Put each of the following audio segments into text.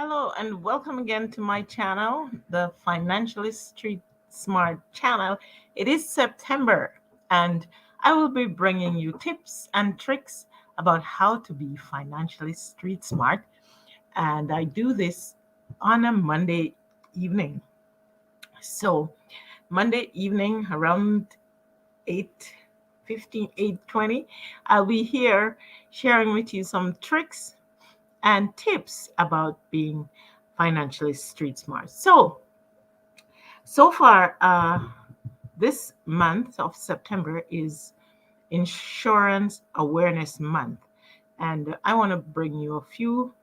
Hello and welcome again to my channel, the Financially Street Smart channel. It is September and I will be bringing you tips and tricks about how to be financially street smart. And I do this on a Monday evening. So, Monday evening around 8:15, 8:20, I'll be here sharing with you some tricks and tips about being financially street smart. So far, this month of September is Insurance Awareness Month, and I want to bring you a few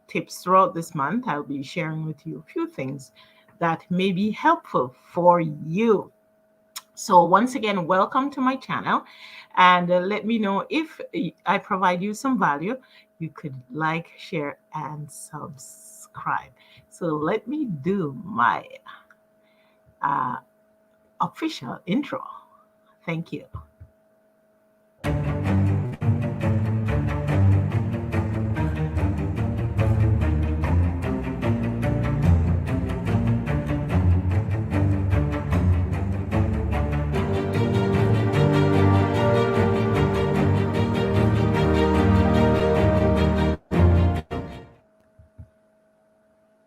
tips throughout this month. I'll be sharing with you a few things that may be helpful for you. So, once again, welcome to my channel, and let me know if I provide you some value. You could like, share, and subscribe. So, let me do my uh, official intro. Thank you.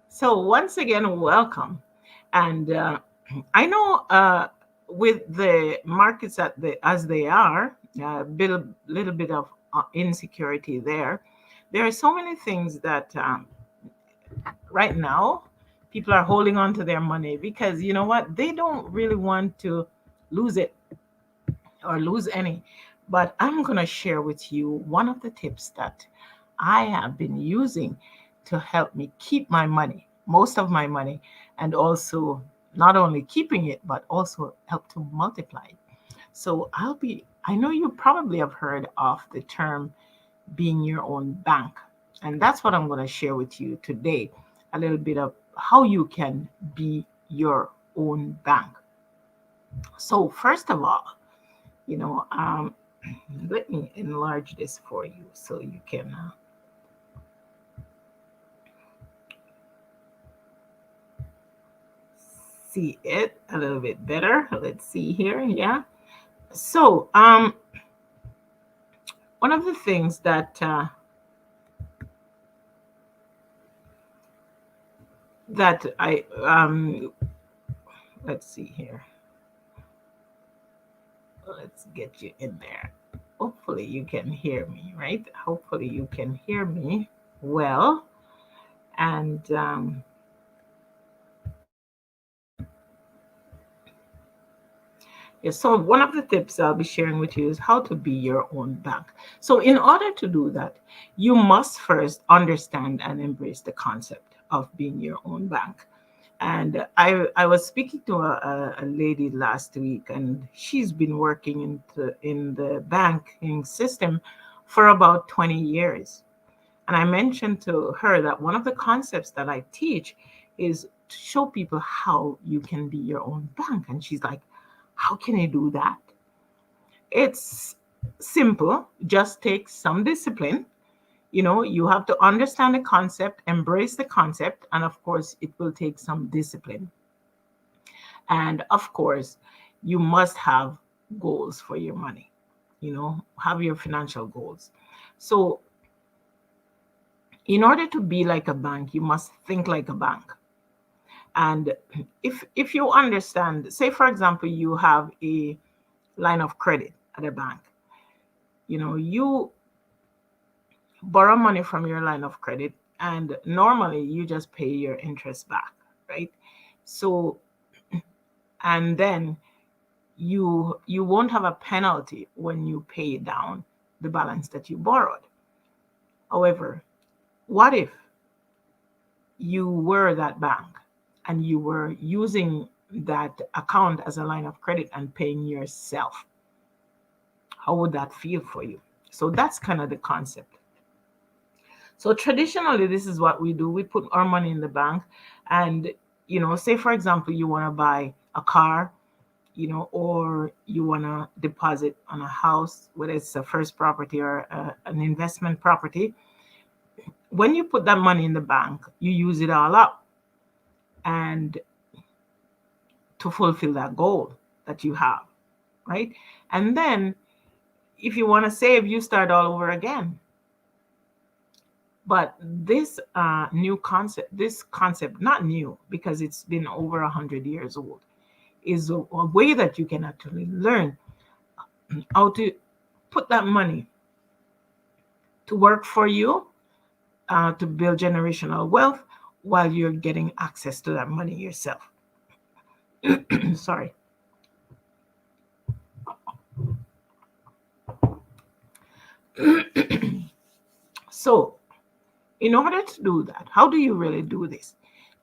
So, once again, welcome. And I know with the markets as they are, a little bit of insecurity there. There are so many things that right now people are holding on to their money because you know what? They don't really want to lose it or lose any. But I'm going to share with you one of the tips that I have been using to help me keep my money, most of my money, and also not only keeping it, but also help to multiply it. So I know you probably have heard of the term being your own bank. And that's what I'm going to share with you today, a little bit of how you can be your own bank. So, first of all, you know, let me enlarge this for you so you can see it a little bit better. Let's see here. Yeah. So, one of the things that I let's see here. Let's get you in there. Hopefully you can hear me, right? Hopefully you can hear me well. And yeah, so one of the tips I'll be sharing with you is how to be your own bank. So in order to do that, you must first understand and embrace the concept of being your own bank. And I was speaking to a lady last week, and she's been working in the banking system for about 20 years. And I mentioned to her that one of the concepts that I teach is to show people how you can be your own bank. And she's like, how can you do that? It's simple, just take some discipline. You have to understand the concept, embrace the concept, and of course, it will take some discipline. And of course, you must have goals for your money, have your financial goals. So, in order to be like a bank, you must think like a bank. And if you understand, say for example, you have a line of credit at a bank, you borrow money from your line of credit, and normally you just pay your interest back, right? So, and then you won't have a penalty when you pay down the balance that you borrowed. However, what if you were that bank and you were using that account as a line of credit and paying yourself? How would that feel for you? So that's kind of the concept. So traditionally, this is what we do. We put our money in the bank, and say for example, you want to buy a car, or you want to deposit on a house, whether it's a first property or an investment property. when you put that money in the bank, you use it all up and to fulfill that goal that you have, right? And then if you want to save, you start all over again. But this concept, not new because it's been over 100 years old, is a way that you can actually learn how to put that money to work for you, to build generational wealth while you're getting access to that money yourself. Sorry. So, in order to do that, how do you really do this?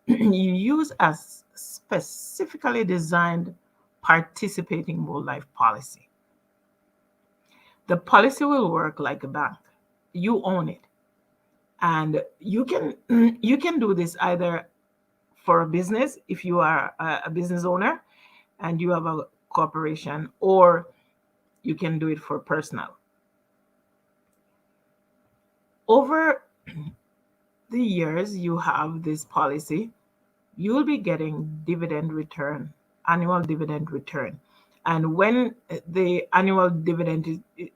You use a specifically designed participating whole life policy. The policy will work like a bank. You own it. And you can you can do this either for a business if you are a business owner and you have a corporation, or you can do it for personal. Over the years you have this policy, you will be getting dividend return, annual dividend return. And when the annual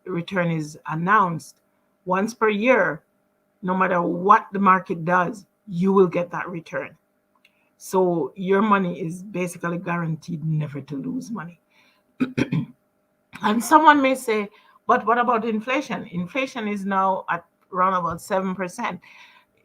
return is announced once per year, no matter what the market does, you will get that return. So your money is basically guaranteed never to lose money. And someone may say, but what about inflation? Inflation is now at around about 7%,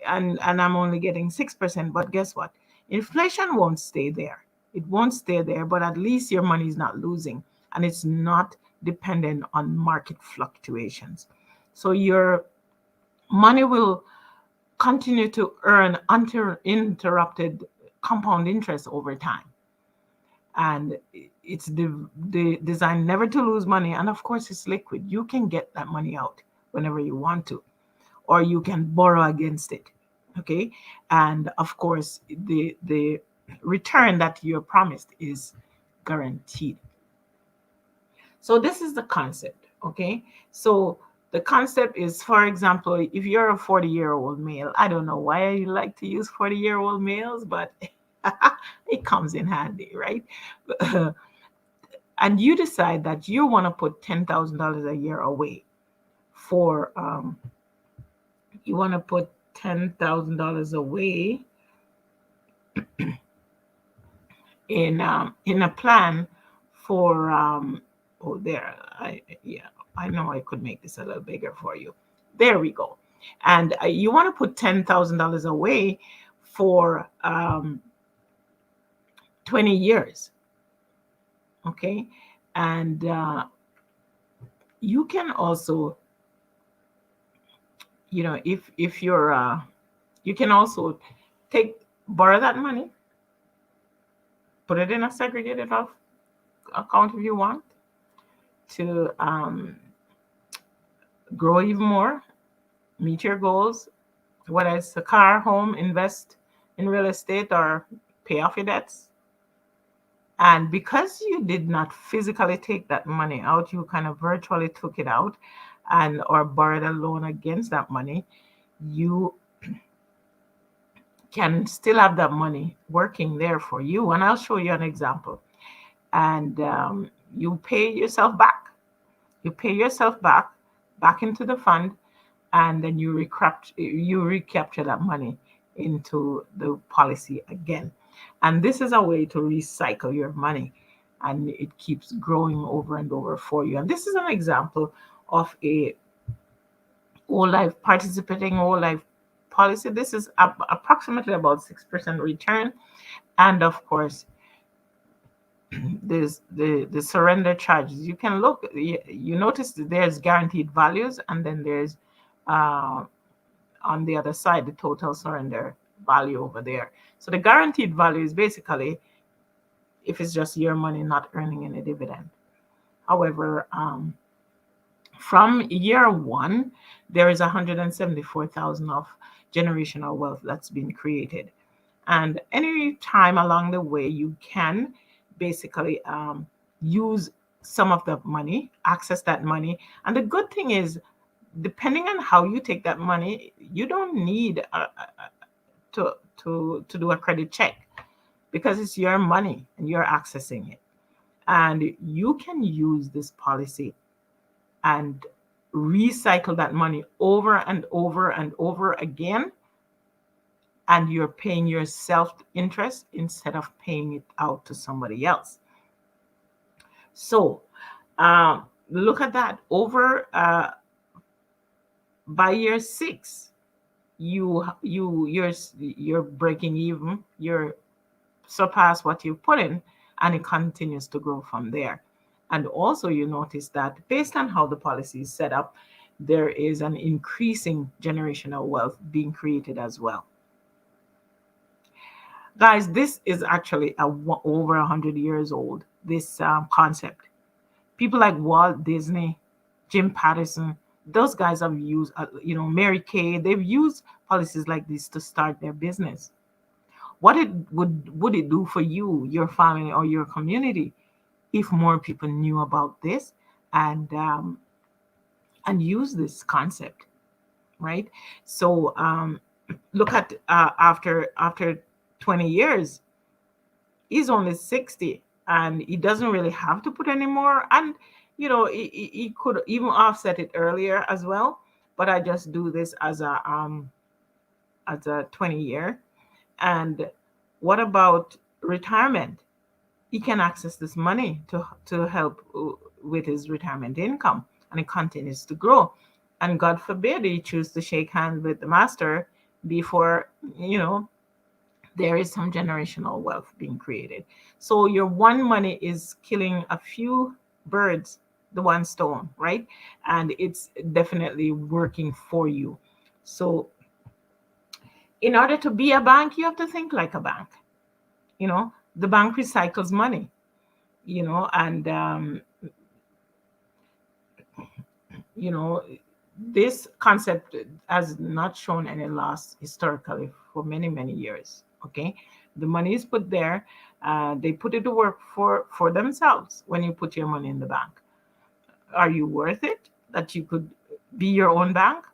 and I'm only getting 6%. But guess what? Inflation won't stay there. It won't stay there, but at least your money is not losing and it's not dependent on market fluctuations. So your money will continue to earn uninterrupted compound interest over time. And it's the design never to lose money. And of course, it's liquid. You can get that money out whenever you want to, or you can borrow against it. Okay. And of course, the return that you're promised is guaranteed. So this is the concept. Okay. So the concept is, for example, if you're a 40-year-old male, I don't know why I like to use 40-year-old males, but it comes in handy, right? And you decide that you want to put $10,000 a year away for, you want to put $10,000 away in a plan for, oh, there, I know I could make this a little bigger for you. There we go. And you want to put $10,000 away for 20 years. Okay. And you can also, if you're, you can also borrow that money, put it in a segregated account if you want to grow even more, meet your goals, whether it's a car, home, invest in real estate, or pay off your debts. And because you did not physically take that money out, you kind of virtually took it out or borrowed a loan against that money, you can still have that money working there for you. And I'll show you an example. And you pay yourself back. You pay yourself back into the fund, and then you recapture that money into the policy again. And this is a way to recycle your money, and it keeps growing over and over for you. And this is an example of a participating whole life policy. This is approximately about 6% return. And of course, there's the surrender charges. You can look, you notice that there's guaranteed values, and then there's on the other side the total surrender value over there. So the guaranteed value is basically if it's just your money not earning any dividend. However, from year one, there is 174,000 of generational wealth that's been created. And any time along the way, you can basically use some of the money, access that money. And the good thing is, depending on how you take that money, You don't need to do a credit check because it's your money and you're accessing it. And you can use this policy and recycle that money over and over and over again, and you're paying yourself interest instead of paying it out to somebody else. So look at that. Over by year 6, you're breaking even. You're surpass what you put in, and it continues to grow from there. And also, you notice that based on how the policy is set up, there is an increasing generational wealth being created as well. Guys, this is actually over 100 years old, this concept. People like Walt Disney, Jim Patterson, those guys have used, Mary Kay, they've used policies like this to start their business. What would it do for you, your family, or your community if more people knew about this and use this concept, right? So look at after 20 years, he's only 60, and he doesn't really have to put any more. And he could even offset it earlier as well. But I just do this as a 20-year. And what about retirement? He can access this money to help with his retirement income, and it continues to grow. And God forbid he choose to shake hands with the master before there is some generational wealth being created. So your one money is killing a few birds, the one stone, right? And it's definitely working for you. So in order to be a bank, you have to think like a bank. The bank recycles money, and this concept has not shown any loss historically for many, many years. Okay, the money is put there. They put it to work for themselves. When you put your money in the bank, are you worth it that you could be your own bank?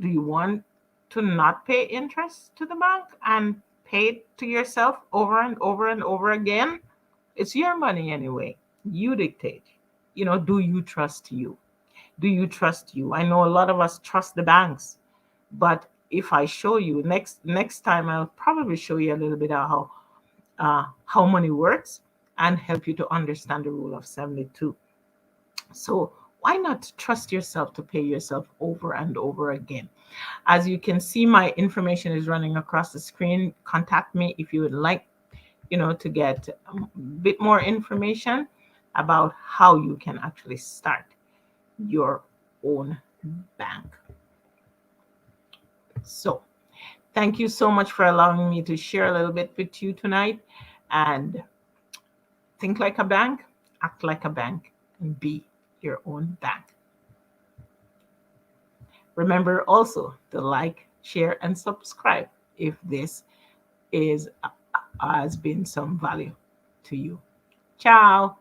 Do you want to not pay interest to the bank and pay it to yourself over and over and over again? It's your money anyway. You dictate. Do you trust you? Do you trust you? I know a lot of us trust the banks, but if I show you next time, I'll probably show you a little bit of how money works and help you to understand the rule of 72. So why not trust yourself to pay yourself over and over again? As you can see, my information is running across the screen. Contact me if you would like, to get a bit more information about how you can actually start your own bank. So thank you so much for allowing me to share a little bit with you tonight. And think like a bank, act like a bank, and be your own bank. Remember also to like, share, and subscribe if this has been some value to you. Ciao.